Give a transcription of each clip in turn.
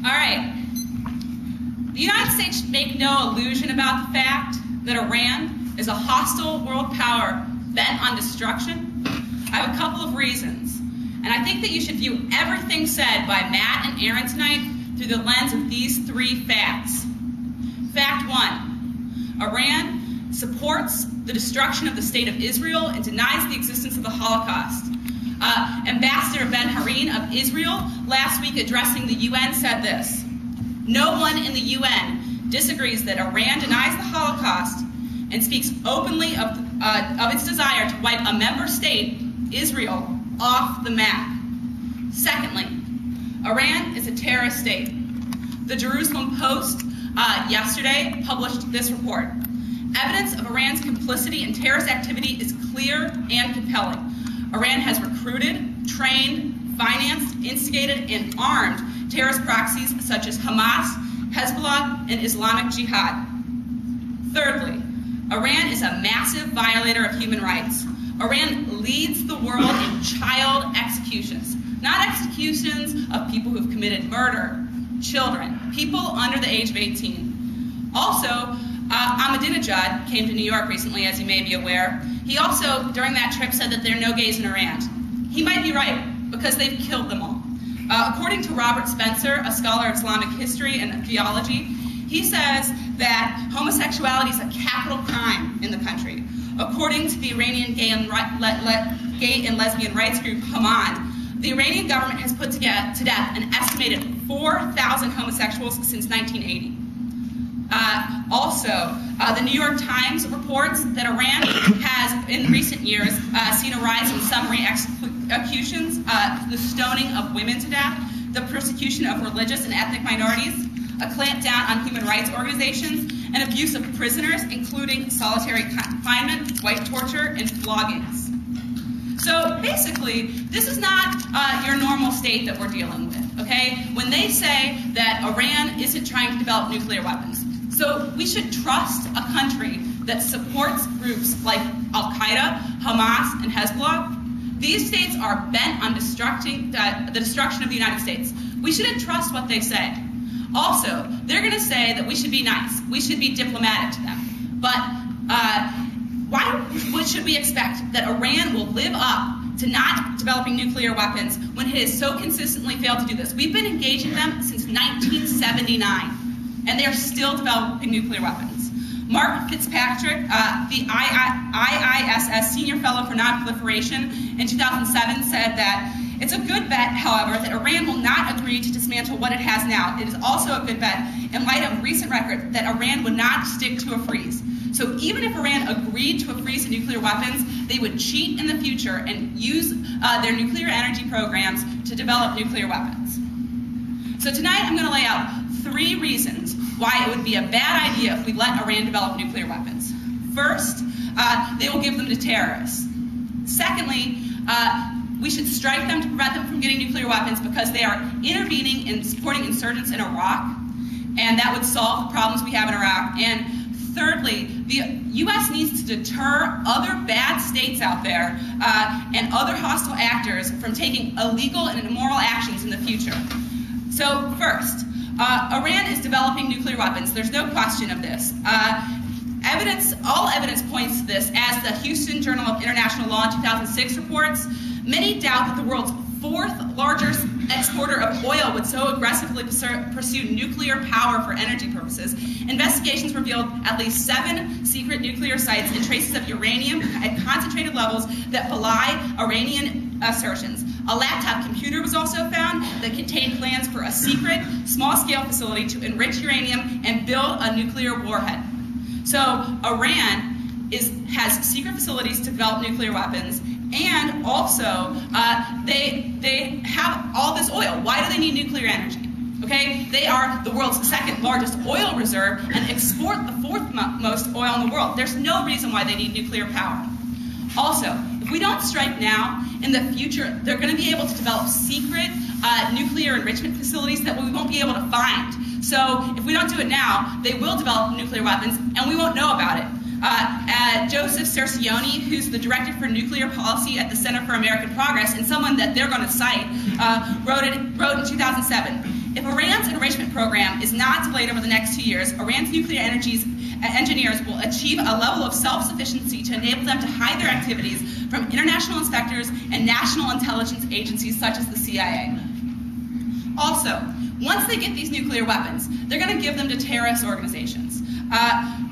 All right. The United States should make no illusion about the fact that Iran is a hostile world power bent on destruction. I have a couple of reasons, and I think that you should view everything said by Matt and Aaron tonight through the lens of these three facts. Fact one, Iran supports the destruction of the state of Israel and denies the existence of the Holocaust. Ambassador Ben-Harin of Israel last week addressing the UN said this: "No one in the UN disagrees that Iran denies the Holocaust and speaks openly of its desire to wipe a member state, Israel, off the map." Secondly, Iran is a terrorist state. The Jerusalem Post yesterday published this report. Evidence of Iran's complicity in terrorist activity is clear and compelling. Iran has recruited, trained, financed, instigated, and armed terrorist proxies such as Hamas, Hezbollah, and Islamic Jihad. Thirdly, Iran is a massive violator of human rights. Iran leads the world in child executions, not executions of people who have committed murder, children, people under the age of 18. Also, Ahmadinejad came to New York recently, as you may be aware. He also, during that trip, said that there are no gays in Iran. He might be right, because they've killed them all. According to Robert Spencer, a scholar of Islamic history and theology, he says that homosexuality is a capital crime in the country. According to the Iranian gay and lesbian rights group Haman, the Iranian government has put to death an estimated 4,000 homosexuals since 1980. The New York Times reports that Iran has, in recent years, seen a rise in summary executions, the stoning of women to death, the persecution of religious and ethnic minorities, a clampdown on human rights organizations, and abuse of prisoners, including solitary confinement, white torture, and floggings. So basically, this is not your normal state that we're dealing with, okay? When they say that Iran isn't trying to develop nuclear weapons. So we should trust a country that supports groups like Al-Qaeda, Hamas, and Hezbollah. These states are bent on the destruction of the United States. We shouldn't trust what they say. Also, they're going to say that we should be nice. We should be diplomatic to them. But what should we expect that Iran will live up to not developing nuclear weapons when it has so consistently failed to do this? We've been engaging them since 1979. And they are still developing nuclear weapons. Mark Fitzpatrick, the IISS Senior Fellow for Nonproliferation in 2007 said that it's a good bet, however, that Iran will not agree to dismantle what it has now. It is also a good bet, in light of recent record, that Iran would not stick to a freeze. So even if Iran agreed to a freeze of nuclear weapons, they would cheat in the future and use their nuclear energy programs to develop nuclear weapons. So tonight I'm going to lay out 3 reasons why it would be a bad idea if we let Iran develop nuclear weapons. First, they will give them to terrorists. Secondly, we should strike them to prevent them from getting nuclear weapons because they are intervening and supporting insurgents in Iraq, and that would solve the problems we have in Iraq. And thirdly, the U.S. needs to deter other bad states out there and other hostile actors from taking illegal and immoral actions in the future. So first, Iran is developing nuclear weapons. There's no question of this. All evidence points to this, as the Houston Journal of International Law in 2006 reports. Many doubt that the world's 4th largest exporter of oil would so aggressively pursue nuclear power for energy purposes. Investigations revealed at least 7 secret nuclear sites and traces of uranium at concentrated levels that belie Iranian assertions. A laptop computer was also found that contained plans for a secret, small-scale facility to enrich uranium and build a nuclear warhead. So Iran has secret facilities to develop nuclear weapons, and also they have all this oil. Why do they need nuclear energy? Okay, they are the world's 2nd largest oil reserve and export the 4th most oil in the world. There's no reason why they need nuclear power. Also, if we don't strike now, in the future, they're going to be able to develop secret nuclear enrichment facilities that we won't be able to find. So if we don't do it now, they will develop nuclear weapons, and we won't know about it. Joseph Cercioni, who's the director for nuclear policy at the Center for American Progress, and someone that they're going to cite, wrote in 2007, if Iran's enrichment program is not delayed over the next 2 years, Iran's nuclear engineers will achieve a level of self-sufficiency to enable them to hide their activities from international inspectors and national intelligence agencies such as the CIA. Also, once they get these nuclear weapons, they're going to give them to terrorist organizations.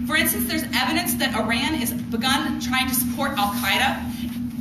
For instance, there's evidence that Iran has begun trying to support Al-Qaeda.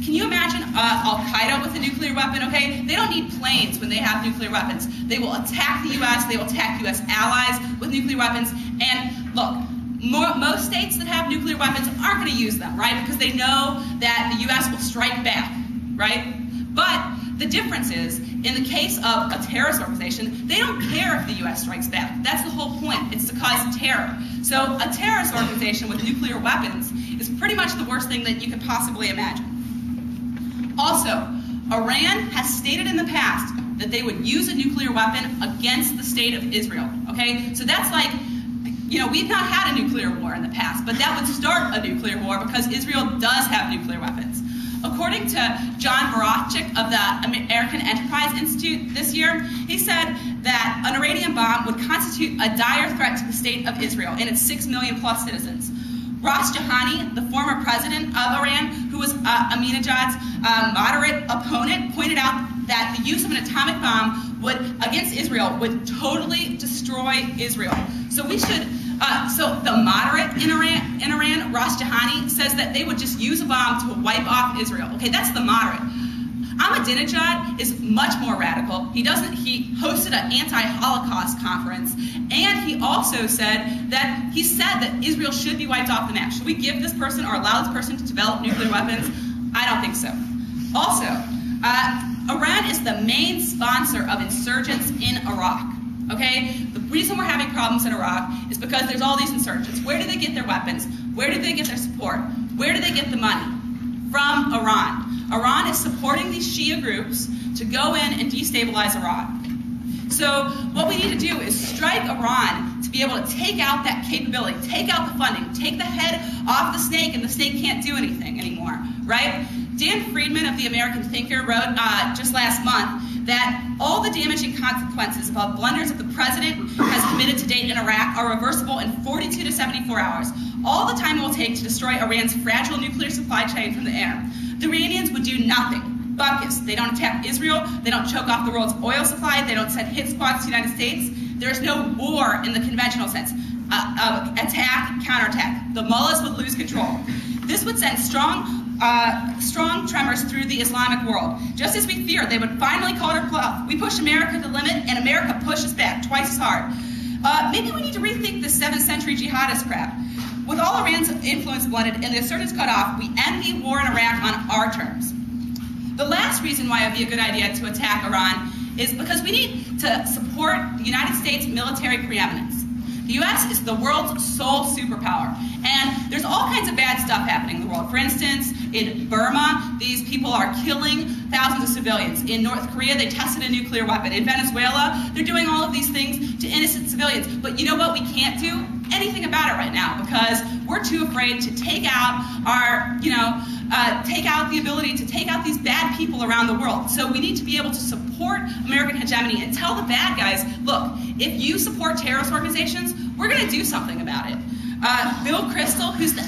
Can you imagine Al-Qaeda with a nuclear weapon? Okay, they don't need planes when they have nuclear weapons. They will attack the U.S., they will attack U.S. allies with nuclear weapons, and look, most states that have nuclear weapons aren't going to use them, right? Because they know that the U.S. will strike back, right? But the difference is, in the case of a terrorist organization, they don't care if the U.S. strikes back. That's the whole point. It's to cause terror. So a terrorist organization with nuclear weapons is pretty much the worst thing that you could possibly imagine. Also, Iran has stated in the past that they would use a nuclear weapon against the state of Israel, okay? So that's like, you know, we've not had a nuclear war in the past, but that would start a nuclear war because Israel does have nuclear weapons. According to John Moravchik of the American Enterprise Institute this year, he said that an Iranian bomb would constitute a dire threat to the state of Israel and its 6 million plus citizens. Ras Jahani, the former president of Iran, who was Ahmadinejad's moderate opponent, pointed out that the use of an atomic bomb against Israel would totally destroy Israel. So we should, so the moderate in Iran, Ras Jahani, says that they would just use a bomb to wipe off Israel. Okay, that's the moderate. Ahmadinejad is much more radical. He hosted an anti-Holocaust conference, and he also said that Israel should be wiped off the map. Should we give this person or allow this person to develop nuclear weapons? I don't think so. Also, Iran is the main sponsor of insurgents in Iraq. Okay? The reason we're having problems in Iraq is because there's all these insurgents. Where do they get their weapons? Where do they get their support? Where do they get the money? From Iran. Iran is supporting these Shia groups to go in and destabilize Iraq. So what we need to do is strike Iran to be able to take out that capability, take out the funding, take the head off the snake, and the snake can't do anything anymore, right? Dan Friedman of the American Thinker wrote just last month that all the damaging consequences of blunders that the president has committed to date in Iraq are reversible in 42 to 74 hours. All the time it will take to destroy Iran's fragile nuclear supply chain from the air. The Iranians would do nothing. Buckus. They don't attack Israel. They don't choke off the world's oil supply. They don't send hit squads to the United States. There is no war in the conventional sense. Attack, counterattack. The mullahs would lose control. This would send strong tremors through the Islamic world. Just as we feared, they would finally call it a bluff. We push America to the limit, and America pushes back twice as hard. Maybe we need to rethink this 7th century jihadist crap. With all Iran's influence blunted and the insurgents cut off, we end the war in Iraq on our terms. The last reason why it would be a good idea to attack Iran is because we need to support the United States military preeminence. The U.S. is the world's sole superpower, and there's all kinds of bad stuff happening in the world. For instance, in Burma, these people are killing thousands of civilians. In North Korea, they tested a nuclear weapon. In Venezuela, they're doing all of these things to innocent civilians. But you know what? We can't do anything about it right now because we're too afraid to take out our, take out the ability to take out these bad people around the world. So we need to be able to support American hegemony and tell the bad guys, look, if you support terrorist organizations, we're going to do something about it. Bill Kristol, who's the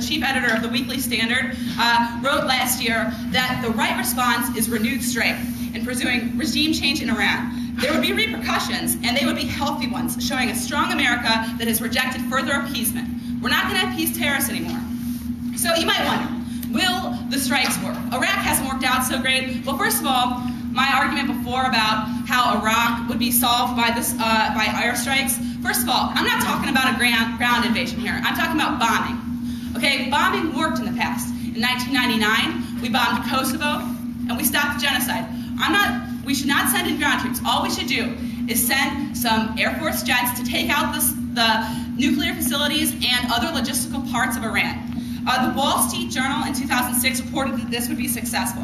chief editor of the Weekly Standard, wrote last year that the right response is renewed strength in pursuing regime change in Iran. There would be repercussions, and they would be healthy ones, showing a strong America that has rejected further appeasement. We're not going to appease terrorists anymore. So you might wonder, will the strikes work? Iraq hasn't worked out so great. Well, first of all, my argument before about how Iraq would be solved by airstrikes, first of all, I'm not talking about a ground invasion here. I'm talking about bombing. Okay, bombing worked in the past. In 1999, we bombed Kosovo, and we stopped the genocide. We should not send in ground troops. All we should do is send some Air Force jets to take out the nuclear facilities and other logistical parts of Iran. The Wall Street Journal in 2006 reported that this would be successful.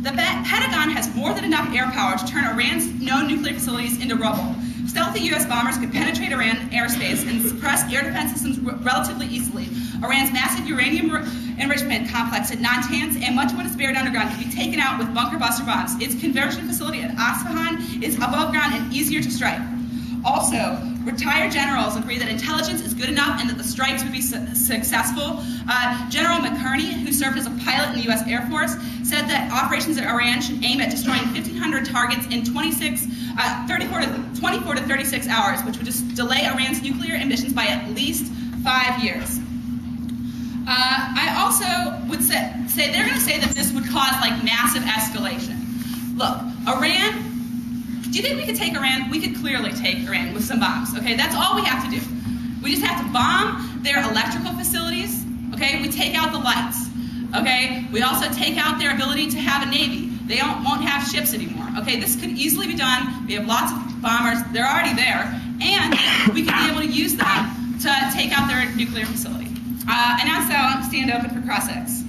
The Pentagon has more than enough air power to turn Iran's known nuclear facilities into rubble. stealthy U.S. bombers could penetrate Iran airspace and suppress air defense systems relatively easily. Iran's massive uranium enrichment complex at Natanz and much of what is buried underground can be taken out with bunker buster bombs. Its conversion facility at Isfahan is above ground and easier to strike. Also, retired generals agree that intelligence is good enough and that the strikes would be successful. General McCurney, who served as a pilot in the U.S. Air Force, said that operations at Iran should aim at destroying 1,500 targets in 24 to 36 hours, which would just delay Iran's nuclear ambitions by at least 5 years. I also would say they're going to say that this would cause like massive escalation. Look, Iran. Do you think we could take Iran? We could clearly take Iran with some bombs, okay? That's all we have to do. We just have to bomb their electrical facilities, okay? We take out the lights, okay? We also take out their ability to have a navy. They won't have ships anymore, okay? This could easily be done. We have lots of bombers. They're already there. And we could be able to use them to take out their nuclear facility. And now, so stand open for cross-ex.